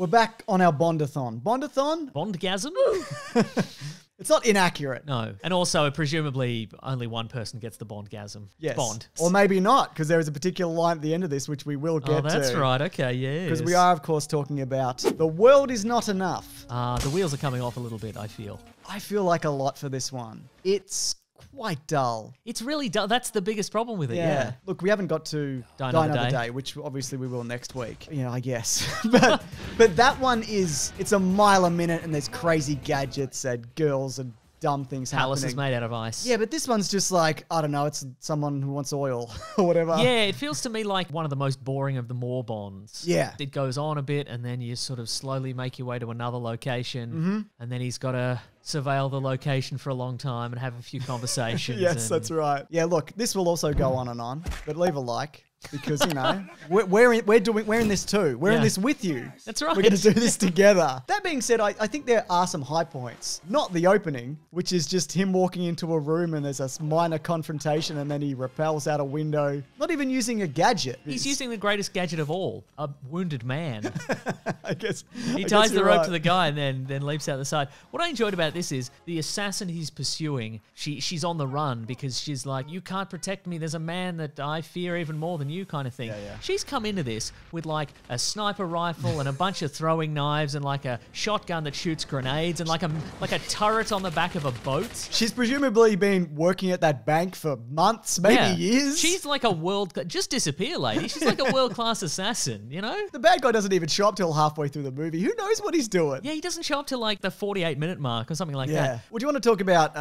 We're back on our Bondathon. Bondathon? Bondgasm? It's not inaccurate. No. And also, presumably, only one person gets the Bondgasm. Yes. Bond. Or maybe not, because there is a particular line at the end of this, which we will get to. Oh, that's right. Okay, yeah. Because we are, of course, talking about The World Is Not Enough. The wheels are coming off a little bit, I feel. I feel like a lot for this one. It's quite dull. It's really dull. That's the biggest problem with it, yeah. Look, we haven't got to Die Another Day, which obviously we will next week. You know, I guess. but that one it's a mile a minute and there's crazy gadgets and girls and dumb things happening. Palace is made out of ice. Yeah, but this one's just like, I don't know, it's someone who wants oil or whatever. Yeah, it feels to me like one of the most boring of the more Bonds. Yeah. It goes on a bit and then you sort of slowly make your way to another location and then he's got to surveil the location for a long time and have a few conversations. Yes, that's right. Yeah, look, this will also go on, but leave a like. Because, you know, we're in this too. We're in this with you. That's right. We're going to do this together. That being said, I think there are some high points. Not the opening, which is just him walking into a room and there's a minor confrontation and then he rappels out a window. Not even using a gadget. He's using the greatest gadget of all, a wounded man. I guess. He ties the rope to the guy and then leaps out the side. What I enjoyed about this is the assassin he's pursuing, she's on the run because she's like, you can't protect me. There's a man that I fear even more than you kind of thing. Yeah. She's come into this with like a sniper rifle and a bunch of throwing knives and like a shotgun that shoots grenades and like a turret on the back of a boat. She's presumably been working at that bank for months, maybe years. She's like a just disappear lady. She's like a world-class assassin, you know? The bad guy doesn't even show up till halfway through the movie. Who knows what he's doing? Yeah, he doesn't show up till like the 48-minute mark or something like that. Well, do you want to talk about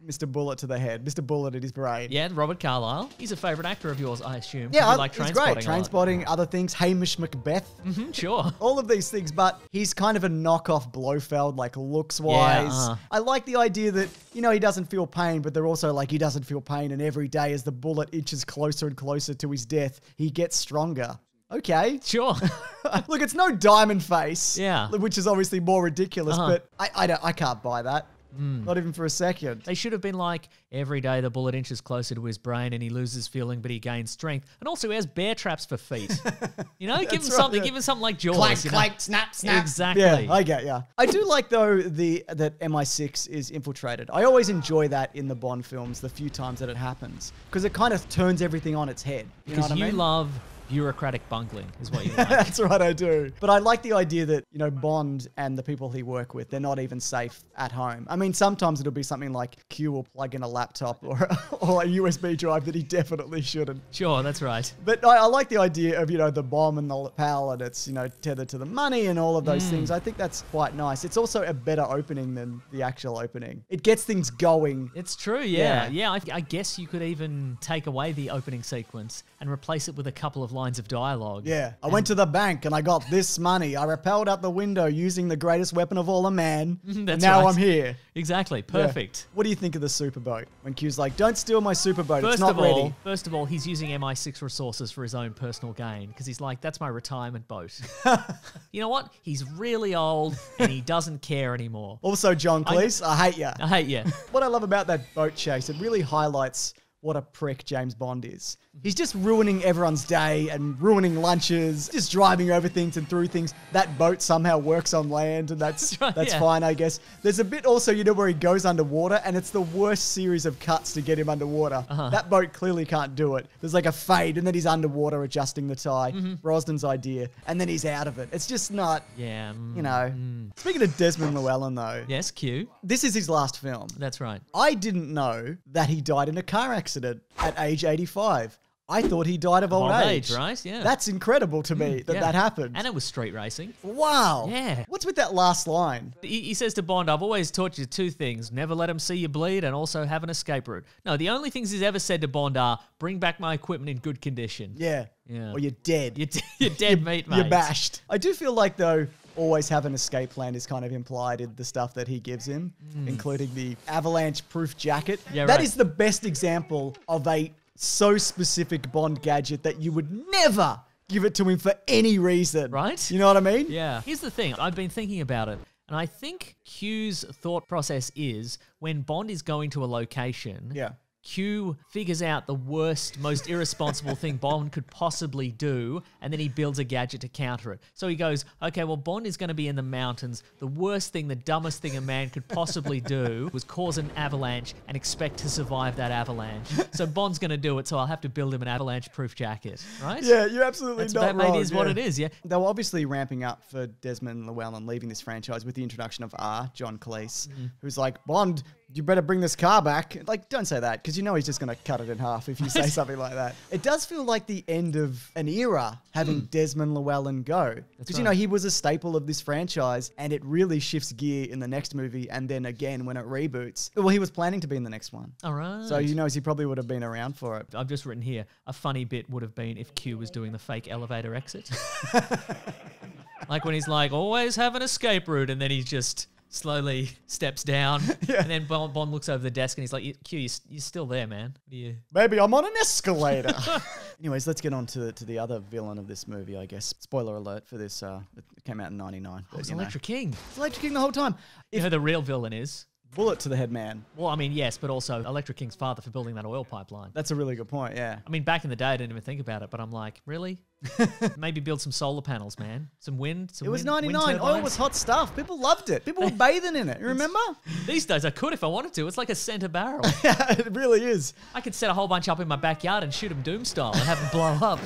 Mr. Bullet to the head? Mr. Bullet at his brain. Yeah, Robert Carlyle. He's a favourite actor of yours, I assume. Yeah, like he's great. Trainspotting, other things. Hamish Macbeth. Sure. All of these things, but he's kind of a knockoff Blofeld, like looks-wise. Yeah, I like the idea that, you know, he doesn't feel pain, but they're also like, he doesn't feel pain, and every day as the bullet inches closer and closer to his death, he gets stronger. Okay. Sure. Look, it's no Diamond Face. Yeah. Which is obviously more ridiculous, but I can't buy that. Not even for a second. They should have been like, every day the bullet inches closer to his brain and he loses feeling, but he gains strength. And also he has bear traps for feet. You know, give him something. Yeah. Give him something like Jaws. Clank, clank, snap, snap. Exactly. Yeah, I get ya. I do like, though, that MI6 is infiltrated. I always enjoy that in the Bond films, the few times that it happens. Because it kind of turns everything on its head. You know what I mean? You love bureaucratic bungling is what you like. That's right, I do. But I like the idea that, you know, Bond and the people he work with, they're not even safe at home. I mean, sometimes it'll be something like Q will plug in a laptop or a USB drive that he definitely shouldn't. Sure, that's right. But I like the idea of, you know, the bomb and the PAL and it's, you know, tethered to the money and all of those things. I think that's quite nice. It's also a better opening than the actual opening. It gets things going. It's true, yeah. I guess you could even take away the opening sequence and replace it with a couple of lines of dialogue. Yeah. I went to the bank and I got this money. I rappelled out the window using the greatest weapon of all, a man. That's now right. I'm here. Exactly. Perfect. Yeah. What do you think of the superboat? When Q's like, don't steal my superboat. It's not ready. First of all, he's using MI6 resources for his own personal gain because he's like, that's my retirement boat. You know what? He's really old and he doesn't care anymore. Also, John Cleese, I hate you. I hate you. What I love about that boat chase, it really highlights what a prick James Bond is. He's just ruining everyone's day and ruining lunches, just driving over things and through things. That boat somehow works on land and that's fine, I guess. There's a bit also, you know, where he goes underwater and it's the worst series of cuts to get him underwater. That boat clearly can't do it. There's like a fade and then he's underwater adjusting the tie. Brosnan's idea. And then he's out of it. It's just not, you know. Speaking of Desmond Llewellyn though. Yes, Q. This is his last film. That's right. I didn't know that he died in a car accident at age 85. I thought he died of old age. Right? Yeah. That's incredible to me that happened. And it was street racing. Wow. Yeah. What's with that last line? He says to Bond, I've always taught you two things. Never let him see you bleed and also have an escape route. No, the only things he's ever said to Bond are, bring back my equipment in good condition. Yeah. Or you're dead. You're dead meat, mate. You're bashed. I do feel like, though, always have an escape plan is kind of implied in the stuff that he gives him, including the avalanche-proof jacket. Yeah, that is the best example of a so specific Bond gadget that you would never give it to him for any reason. Right? You know what I mean? Yeah. Here's the thing. I've been thinking about it. And I think Q's thought process is when Bond is going to a location, Q figures out the worst, most irresponsible thing Bond could possibly do, and then he builds a gadget to counter it. So he goes, okay, well, Bond is going to be in the mountains. The worst thing, the dumbest thing a man could possibly do was cause an avalanche and expect to survive that avalanche. So Bond's going to do it, so I'll have to build him an avalanche-proof jacket, right? Yeah, you're absolutely not wrong. That is what it is, yeah. They were obviously ramping up for Desmond Llewellyn leaving this franchise with the introduction of John Cleese, who's like, Bond, you better bring this car back. Like, don't say that, because you know he's just going to cut it in half if you say something like that. It does feel like the end of an era having Desmond Llewellyn go. Because, you know, he was a staple of this franchise, and it really shifts gear in the next movie, and then again when it reboots. Well, he was planning to be in the next one. All right. So, you know, he probably would have been around for it. I've just written here, a funny bit would have been if Q was doing the fake elevator exit. Like when he's like, always have an escape route, and then he just slowly steps down. And then Bond looks over the desk and he's like, Q, you're still there, man. Maybe I'm on an escalator. Anyways, let's get on to the other villain of this movie, I guess. Spoiler alert for this. It came out in 99. It's Electric King. It's Electric King the whole time. You know the real villain is? Bullet to the head man. Well, I mean, yes, but also Electric King's father for building that oil pipeline. That's a really good point, yeah. I mean, back in the day, I didn't even think about it, but I'm like, really? Maybe build some solar panels, man. Some wind. It was 99. Oil was hot stuff. People loved it. People were bathing in it. You remember? These days, I could if I wanted to. It's like a center barrel. Yeah, it really is. I could set a whole bunch up in my backyard and shoot them Doom style and have them blow up.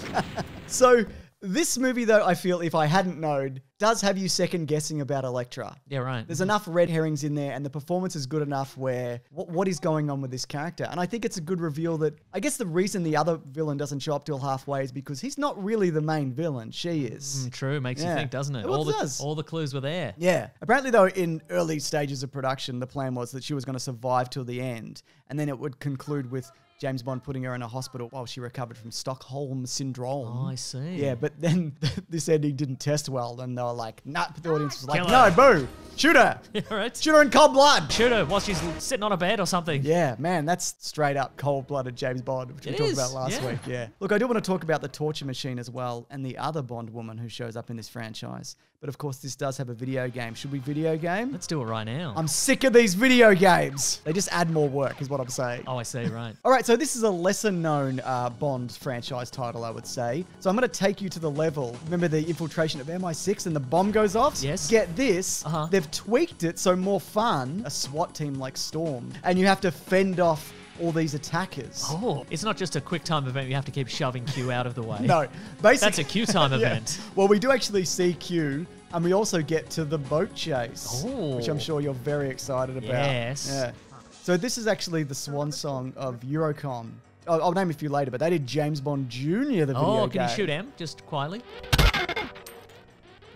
So this movie, though, I feel, if I hadn't known, does have you second guessing about Elektra. Yeah, right. There's enough red herrings in there, and the performance is good enough where what is going on with this character? And I think it's a good reveal that I guess the reason the other villain doesn't show up till halfway is because he's not really the main villain. She is. True. Makes you think, doesn't it? Well, it does. All the clues were there. Yeah. Apparently, though, in early stages of production, the plan was that she was going to survive till the end, and then it would conclude with James Bond putting her in a hospital while she recovered from Stockholm Syndrome. Oh, I see. Yeah, but then this ending didn't test well, and they were like, nah, the audience was like, no, boo, shoot her. Yeah, right. Shoot her in cold blood. Shoot her while she's sitting on a bed or something. Yeah, man, that's straight up cold-blooded James Bond, which we talked about last week. Yeah. Look, I do want to talk about the torture machine as well, and the other Bond woman who shows up in this franchise. But of course, this does have a video game. Should we video game? Let's do it right now. I'm sick of these video games. They just add more work, is what I'm saying. Oh, I see, right. All right, so this is a lesser-known Bond franchise title, I would say. So I'm going to take you to the level. Remember the infiltration of MI6 and the bomb goes off? Yes. Get this. They've tweaked it so more fun. A SWAT team like Storm. And you have to fend off all these attackers. Oh, it's not just a quick time event. You have to keep shoving Q out of the way. No, basically that's a Q time event. Well, we do actually see Q, and we also get to the boat chase, which I'm sure you're very excited about. Yes. Yeah. So this is actually the swan song of Eurocom. I'll name a few later, but they did James Bond Jr. the video game. Oh, can you shoot M just quietly?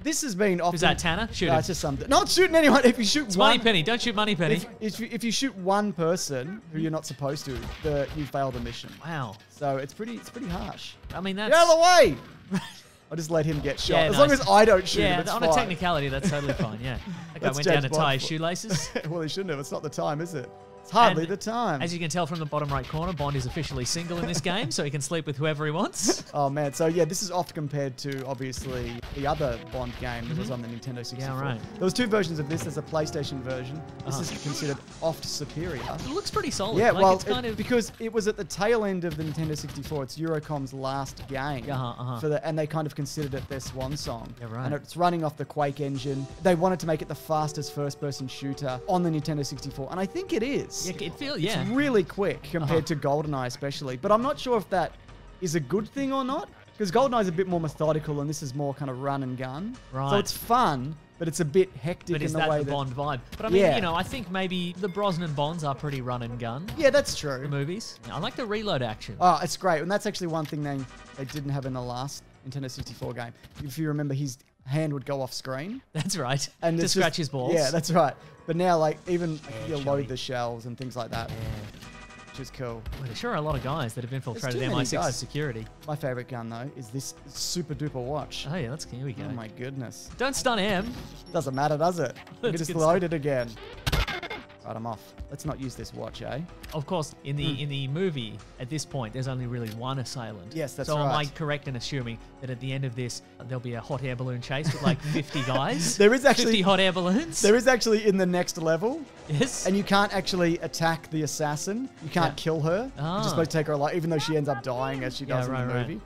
This has been often... Is that Tanner? Shoot him. It's just something. Not shooting anyone. If you shoot it's one... Moneypenny. Don't shoot Moneypenny. If you shoot one person who you're not supposed to, you fail the mission. Wow. So it's pretty harsh. I mean, that's... Get out of the way! I'll just let him get shot. Yeah, as long as I don't shoot him, it's on fine. a technicality, that's totally fine, yeah. That guy went down to tie his shoelaces. Well, he shouldn't have. It's not the time, is it? It's hardly the time. As you can tell from the bottom right corner, Bond is officially single in this game, so he can sleep with whoever he wants. Oh, man. So, yeah, this is oft compared to, obviously, the other Bond game that was on the Nintendo 64. Yeah, right. There was two versions of this. There's a PlayStation version. This is considered oft superior. It looks pretty solid. Yeah, like, well, it's kind of... because it was at the tail end of the Nintendo 64. It's Eurocom's last game. And they kind of considered it their swan song. Yeah, right. And it's running off the Quake engine. They wanted to make it the fastest first-person shooter on the Nintendo 64. And I think it is. Yeah, it feels, It's really quick compared to GoldenEye especially. But I'm not sure if that is a good thing or not. Because GoldenEye is a bit more methodical and this is more kind of run and gun. Right. So it's fun, but it's a bit hectic in the way that... But is that the Bond vibe? But I mean, you know, I think maybe the Brosnan Bonds are pretty run and gun. Yeah, that's true. The movies. I like the reload action. Oh, it's great. And that's actually one thing they didn't have in the last Nintendo 64 game. If you remember, his hand would go off screen. That's right. And to scratch his balls. Yeah, that's right. But now, like, even you load the shells and things like that. Yeah. Which is cool. Well, there sure are a lot of guys that have infiltrated MI6's security. My favorite gun, though, is this super duper watch. Oh, yeah, here we go. Oh, my goodness. Don't stun M. Doesn't matter, does it? You can just load it again. Right, I'm off. Let's not use this watch, eh? Of course, in the movie, at this point, there's only really one assailant. Yes, that's so right. am I correct in assuming that at the end of this, there'll be a hot air balloon chase with like 50 guys? There is actually 50 hot air balloons? There is actually in the next level. Yes. And you can't actually attack the assassin. You can't kill her. You're just supposed to take her alive, even though she ends up dying as she does in the movie.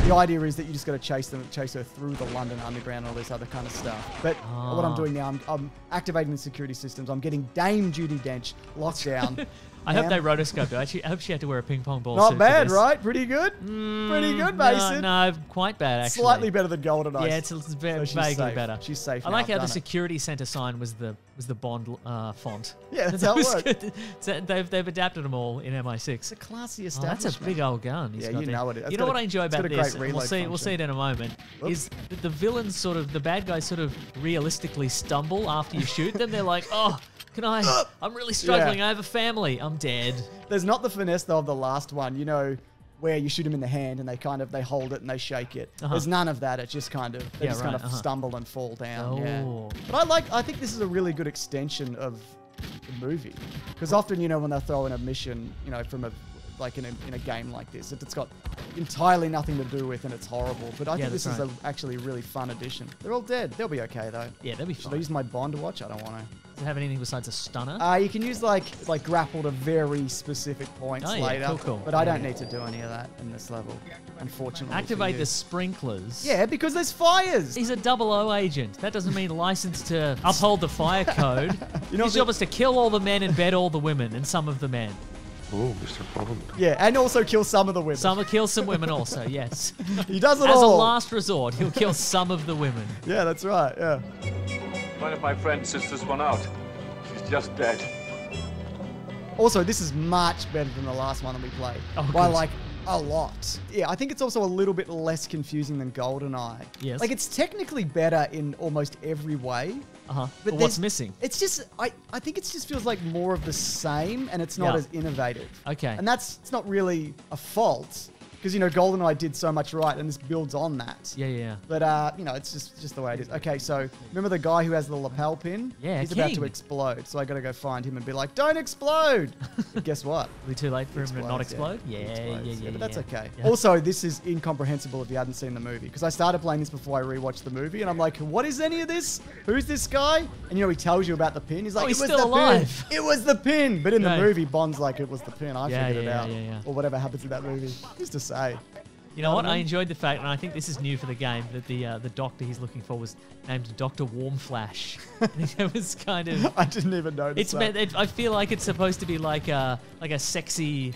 The idea is that you just got to chase her through the London Underground and all this other kind of stuff. But what I'm doing now, I'm activating the security systems. I'm getting Dame Judi Dench locked down. I hope they rotoscoped her. I hope she had to wear a ping pong ball. Not bad, right? Pretty good? Pretty good, Mason. No, quite bad, actually. Slightly better than GoldenEye. Yeah, it's vaguely better. She's safe. I like how the security center sign was the Bond font. Yeah, that's how it worked. So they've adapted them all in MI6. It's a classy establishment. That's a big old gun. Yeah, you know it. You know what I enjoy about this? We'll see it in a moment. Is that the villains the bad guys sort of realistically stumble after you shoot them. They're like, oh, I'm really struggling. I have a family. I'm dead. There's not the finesse though of the last one, you know, where you shoot them in the hand and they hold it and they shake it. There's none of that. It's just kind of they stumble and fall down. Oh. Yeah. But I think this is a really good extension of the movie, because often, you know, when they throw in a mission, you know, from in a game like this, it's got entirely nothing to do with and it's horrible. But I think this is actually a really fun addition. They're all dead. They'll be okay though. Yeah, they'll be fine. Should I use my Bond watch? I don't want to. Does it have anything besides a stunner? You can use like grapple to very specific points later. Cool. But I don't need to do any of that in this level, unfortunately. Activate the sprinklers. Yeah, because there's fires. He's a 00 agent. That doesn't mean licensed to uphold the fire code. His job is to kill all the men and bed all the women and some of the men. Oh, Mr. Bond. Yeah, and also kill some of the women. Kill some women also, yes. He does it all. As a all. last resort, he'll kill some of the women. Yeah, that's right, yeah. One of my friends sits this one out. She's just dead. Also, this is much better than the last one that we played. By like a lot. Yeah, I think it's also a little bit less confusing than GoldenEye. Yes. Like, it's technically better in almost every way. But what's missing? It's just, I think it just feels like more of the same, and it's not as innovative. Okay. And it's not really a fault, because, you know, GoldenEye did so much right, and this builds on that. Yeah. But, you know, it's just the way it is. Okay, so remember the guy who has the lapel pin? Yeah, He's about to explode, so I got to go find him and be like, don't explode! But guess what? Will it be too late for him to not explode? Yeah. But that's okay. Yeah. Also, this is incomprehensible if you hadn't seen the movie, because I started playing this before I rewatched the movie, and I'm like, what is any of this? Who's this guy? And, you know, he tells you about the pin. He's like, he's it was still the alive. pin. It was the pin. But in the movie, Bond's like, it was the pin. I figured it out. Yeah. Or whatever happens in that movie. Who's to say? You know what? I enjoyed the fact, and I think this is new for the game, that the doctor he's looking for was named Dr. Warmflash. It was kind of... I didn't even notice that. I feel like it's supposed to be like a sexy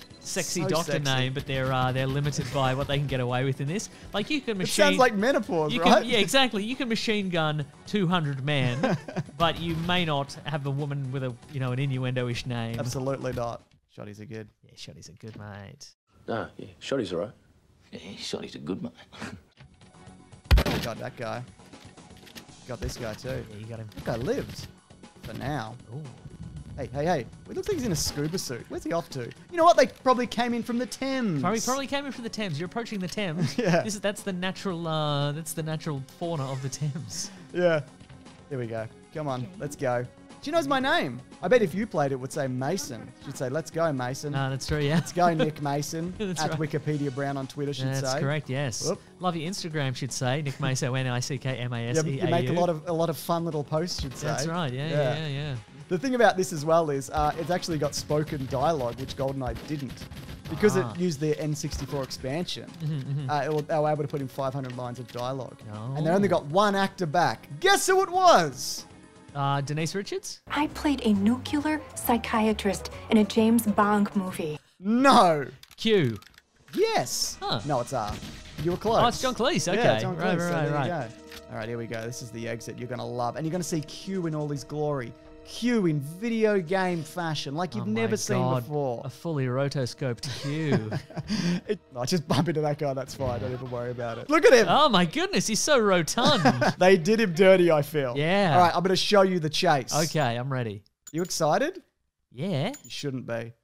doctor name, but they're limited by what they can get away with in this. Like, you can machine... It sounds like menopause, right? Yeah, exactly. You can machine gun 200 men, but you may not have a woman with an innuendo-ish name. Absolutely not. Shotties are good. Yeah, Shotties are good, mate. Ah, yeah, Shotty's all right. Yeah, Shotty's a good mate. Oh, got that guy. Got this guy too. Yeah, you got him. That guy lived. For now. Ooh. Hey. It looks like he's in a scuba suit. Where's he off to? You know what? They probably came in from the Thames. Probably came in from the Thames. You're approaching the Thames. Yeah. That's the natural fauna of the Thames. Yeah. Here we go. Come on, let's go. She knows my name. I bet if you played it, would say Mason. She'd say, let's go, Mason. No, that's true, yeah. Let's go, Nick Mason. That's at right. Wikipedia Brown on Twitter, she'd say. That's correct, yes. Whoop. Love your Instagram, should say. Nick Mason, Nickmaseau. You make a lot of fun little posts, should say. That's right, yeah. The thing about this as well is it's actually got spoken dialogue, which GoldenEye didn't. Because it used their N64 expansion, they were able to put in 500 lines of dialogue. Oh. And they only got one actor back. Guess who it was? Denise Richards? I played a nuclear psychiatrist in a James Bond movie. No. Q. Yes. Huh. No, it's R. You were close. Oh, it's John Cleese. Okay. Yeah, John Cleese. Right. There you go. All right, here we go. This is the exit you're going to love. And you're going to see Q in all his glory. Q in video game fashion, like you've never seen before. A fully rotoscoped Q. I just bump into that guy, that's fine. Don't even worry about it. Look at him. Oh my goodness, he's so rotund. They did him dirty, I feel. Yeah. All right, I'm going to show you the chase. Okay, I'm ready. You excited? Yeah. You shouldn't be.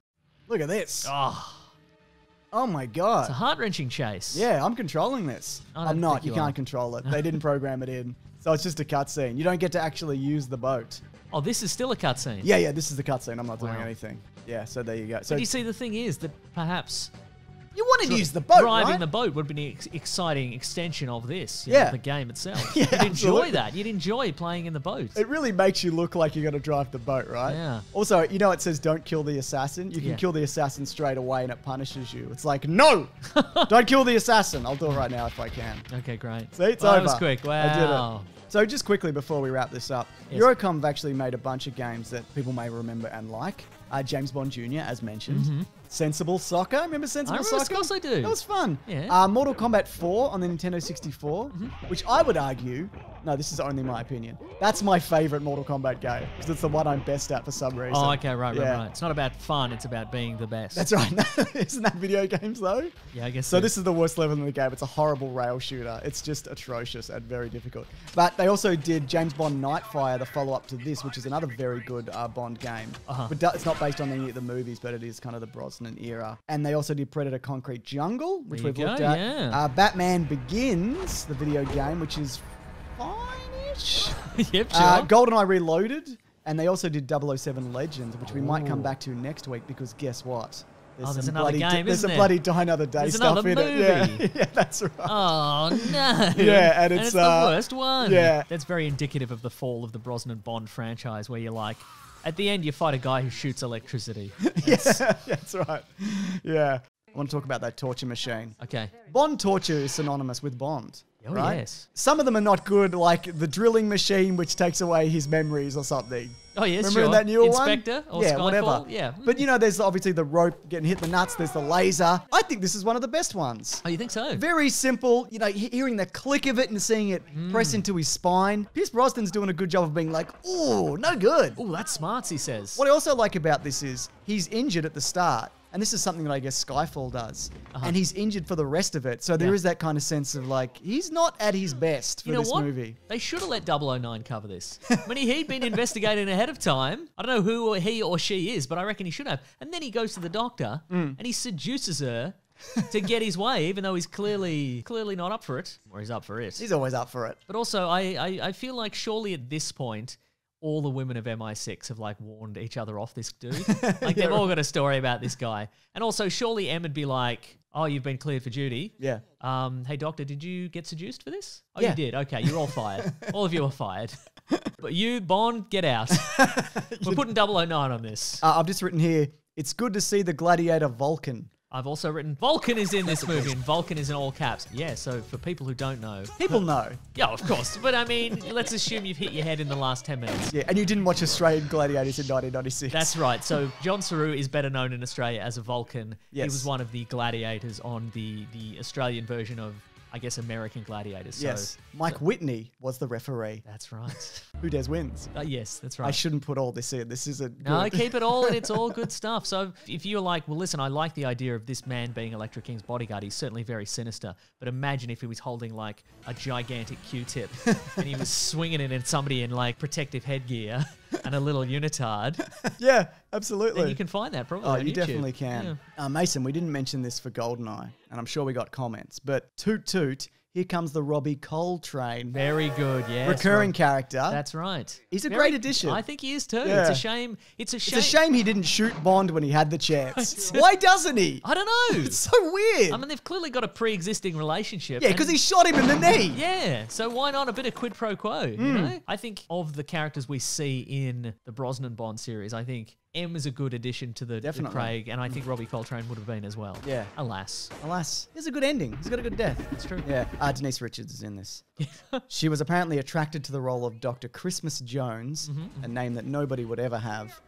Look at this. Oh, my God. it's a heart-wrenching chase. Yeah, I'm controlling this. I'm not. You can't control it. They didn't program it in. So it's just a cutscene. You don't get to actually use the boat. Oh, this is still a cutscene. Yeah, this is the cutscene. I'm not doing Wow. anything. Yeah, so there you go. So But you see, the thing is that perhaps you want to use the boat, driving right? the boat would be an exciting extension of this, Yeah. the game itself. Yeah, You'd enjoy absolutely. that. You'd enjoy playing in the boat. It really makes you look like you're going to drive the boat, right? Yeah. Also, you know it says don't kill the assassin? You can Yeah. kill the assassin straight away and it punishes you. It's like, no! Don't kill the assassin. I'll do it right now if I can. Okay, great. See, it's Well, over. That was quick. Wow. I did it. So just quickly before we wrap this up, Yes. Eurocom have actually made a bunch of games that people may remember and like. James Bond Jr., as mentioned. Sensible Soccer. Remember Sensible remember, Soccer? of course I do. That was fun. Yeah. Mortal Kombat 4 on the Nintendo 64, which I would argue, no, this is only my opinion, that's my favorite Mortal Kombat game because it's the one I'm best at for some reason. Oh, okay, right. Yeah. It's not about fun, it's about being the best. That's right. Isn't that video games though? Yeah, I guess So this is the worst level in the game. It's a horrible rail shooter. It's just atrocious and very difficult. But they also did James Bond Nightfire, the follow-up to this, which is another very good Bond game. But it's not based on any of the movies, but it is kind of the Brosnan era. And they also did Predator Concrete Jungle, which There we've you looked go, at. yeah. Batman Begins, the video game, which is fine-ish. Yep, sure. GoldenEye Reloaded. And they also did 007 Legends, which we might come back to next week because guess what? There's some another bloody game, There's isn't some there? bloody Die Another Day There's stuff another in movie. it. Yeah, that's right. Oh, no. Yeah, and it's the worst one. yeah. That's very indicative of the fall of the Brosnan Bond franchise where you're like, at the end, you fight a guy who shoots electricity. Yeah, that's right. Yeah. I want to talk about that torture machine. Okay. Bond torture is synonymous with Bond. Oh, right? yes. Some of them are not good, like the drilling machine, which takes away his memories or something. Oh, yes, Remember sure. in that newer Inspector one? or Yeah, Skyfall? whatever. Yeah. But you know, there's obviously the rope getting hit the nuts. There's the laser. I think this is one of the best ones. Oh, you think so? Very simple, you know, hearing the click of it and seeing it press into his spine. Pierce Brosnan's doing a good job of being like, ooh, no good. Oh, that's smart, he says. What I also like about this is he's injured at the start. And this is something that I guess Skyfall does. And he's injured for the rest of it. So there is that kind of sense of like, he's not at his best for You know this what? movie. They should have let 009 cover this. I mean, he'd been investigating ahead of time. I don't know who he or she is, but I reckon he should have. And then he goes to the doctor and he seduces her to get his way, even though he's clearly not up for it. Or he's up for it. He's always up for it. But also, I feel like surely at this point, all the women of MI6 have like warned each other off this dude. Like they've all got a story about this guy. And also, surely Em would be like, oh, you've been cleared for duty. Yeah. Hey, doctor, did you get seduced for this? Oh, Yeah. you did. Okay, you're all fired. All of you are fired. But you, Bond, get out. We're putting 009 on this. I've just written here, it's good to see the gladiator Vulcan. I've also written Vulcan is in this movie, and Vulcan is in all caps. Yeah, so for people who don't know. People know. Yeah, of course. But I mean, let's assume you've hit your head in the last 10 minutes. Yeah, and you didn't watch Australian Gladiators in 1996. That's right. So John Saru is better known in Australia as a Vulcan. Yes. He was one of the gladiators on the Australian version of, I guess, American Gladiators. So Yes. Mike Whitney was the referee. that's right. Who Des wins. Yes, that's right. I shouldn't put all this in. This isn't No, good. keep it all, and it's all good stuff. So if you're like, well, listen, I like the idea of this man being Electra King's bodyguard. He's certainly very sinister. But imagine if he was holding like a gigantic Q-tip and he was swinging it at somebody in like protective headgear and a little unitard. Yeah, absolutely. Then you can find that probably Oh, on you YouTube. definitely can. Mason, we didn't mention this for GoldenEye, and I'm sure we got comments, but toot toot, here comes the Robbie Coltrane. Very good, yes. Recurring Rob. character. That's right. He's a great addition. I think he is too. Yeah. It's a shame. It's a shame. It's a shame he didn't shoot Bond when he had the chance. Why doesn't he? I don't know. It's so weird. I mean, they've clearly got a pre-existing relationship. Yeah, because and- he shot him in the knee. Yeah, so why not a bit of quid pro quo, you know? I think of the characters we see in the Brosnan Bond series, I think M is a good addition to the Definitely. Craig, and I think Robbie Coltrane would have been as well. Yeah. Alas. Alas, he's a good ending. He's got a good death. That's true. Yeah. Denise Richards is in this. She was apparently attracted to the role of Dr. Christmas Jones, a name that nobody would ever have,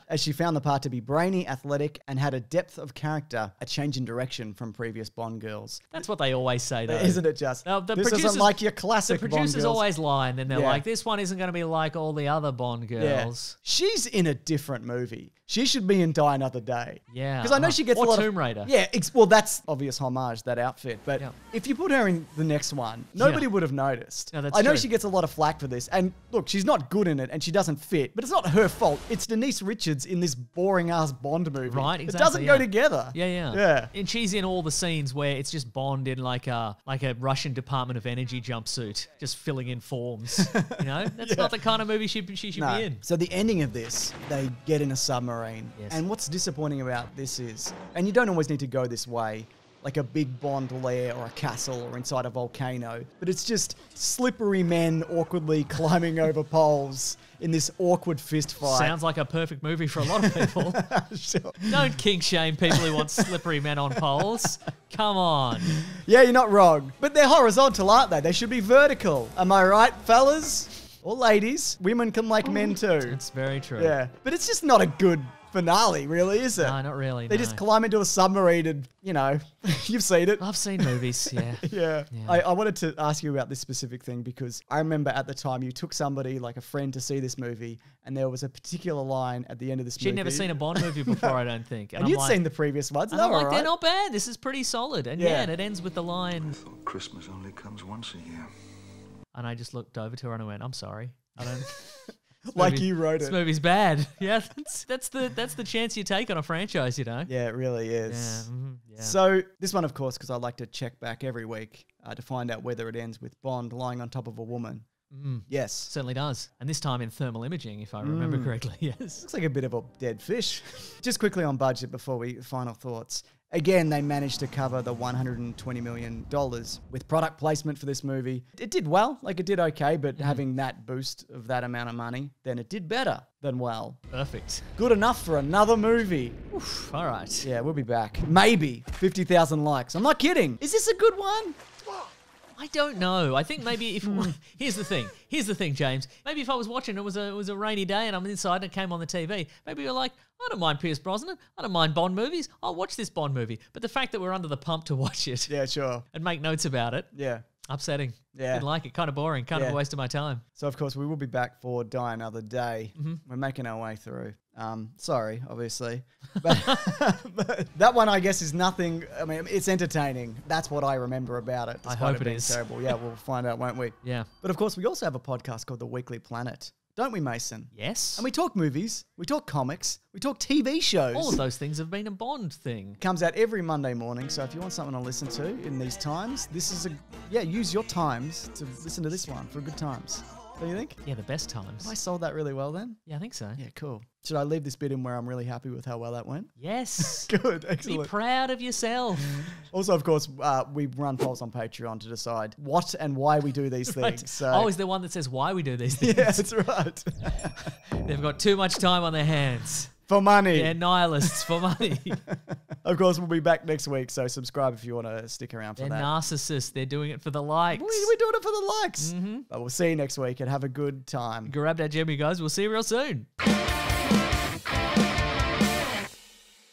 as she found the part to be brainy, athletic, and had a depth of character, a change in direction from previous Bond girls. That's what they always say, though. Isn't it just? Now, the this producers- isn't like your The classic Bond producers girls. always lie, and then they're Yeah. like, this one isn't going to be like all the other Bond Yeah. girls. She's in a different different movie. She should be in Die Another Day. Yeah. Because I know she gets or a lot Tomb Raider. Yeah, well, that's obvious homage, that outfit. But if you put her in the next one, nobody would have noticed. No, that's I know true. she gets a lot of flack for this. And look, she's not good in it and she doesn't fit. But it's not her fault. It's Denise Richards in this boring-ass Bond movie. Right, exactly. It doesn't go together. Yeah. And she's in all the scenes where it's just Bond in like a Russian Department of Energy jumpsuit, just filling in forms. You know, that's not the kind of movie she should be in. So the ending of this, they get in a submarine. Yes. And what's disappointing about this is, and you don't always need to go this way, like a big Bond lair or a castle or inside a volcano, but it's just slippery men awkwardly climbing over poles in this awkward fist fight. Sounds like a perfect movie for a lot of people. Sure. Don't kink shame people who want slippery men on poles. Come on. Yeah, you're not wrong. But they're horizontal, aren't they? They should be vertical. Am I right, fellas? Or ladies? Women can like men too. It's very true. Yeah. But it's just not a good finale, really, is it? No, not really. They just climb into a submarine and, you know, you've seen it. I've seen movies, yeah. Yeah. I wanted to ask you about this specific thing because I remember at the time you took somebody, like a friend, to see this movie and there was a particular line at the end of this movie. She'd never seen a Bond movie before, I don't think. And you'd seen the previous ones. And They I'm were like, all they're right. not bad. This is pretty solid. And and it ends with the line. Christmas only comes once a year. And I just looked over to her and I went, I'm sorry. I don't... Like you wrote This it. movie's bad. Yeah, that's the chance you take on a franchise, you know? Yeah, it really is. Yeah. So this one, of course, because I like to check back every week to find out whether it ends with Bond lying on top of a woman. Yes. Certainly does. And this time in thermal imaging, if I remember correctly, yes. Looks like a bit of a dead fish. Just quickly on budget before we final thoughts. Again, they managed to cover the $120 million with product placement for this movie. It did well, like it did okay, but having that boost of that amount of money, then it did better than well. Perfect. Good enough for another movie. Oof, all right. Yeah, we'll be back. Maybe 50,000 likes. I'm not kidding. Is this a good one? I don't know. I think maybe if here's the thing, James. Maybe if I was watching, it was a rainy day and I'm inside and it came on the TV. Maybe you're like, I don't mind Pierce Brosnan. I don't mind Bond movies. I'll watch this Bond movie. But the fact that we're under the pump to watch it, Yeah, sure. and make notes about it, Yeah. upsetting. Yeah. Didn't like it. Kind of boring. Kind of a waste of my time. So, of course, we will be back for Die Another Day. We're making our way through. Sorry, obviously. But that one, I guess, is nothing. I mean, it's entertaining. That's what I remember about it. I despite hope it it being is. terrible. Yeah, we'll find out, won't we? Yeah. But, of course, we also have a podcast called The Weekly Planet. Don't we, Mason? Yes. And we talk movies, we talk comics, we talk TV shows. All of those things have been a Bond thing. Comes out every Monday morning, so if you want something to listen to in these times, this is use your times to listen to this one for good times. Don't you think? Yeah, the best times. Have I sold that really well then? Yeah, I think so. Yeah, cool. Should I leave this bit in where I'm really happy with how well that went? Yes. Good, Be excellent. proud of yourself. Also, of course, we run polls on Patreon to decide what and why we do these Right. things. So. Oh, is there one that says why we do these things? Yeah, that's right. They've got too much time on their hands. For money. They're nihilists for money. Of course, we'll be back next week, so subscribe if you want to stick around for They're that. narcissists. They're doing it for the likes. We're doing it for the likes. But we'll see you next week and have a good time. Grab that gem, you guys. We'll see you real soon.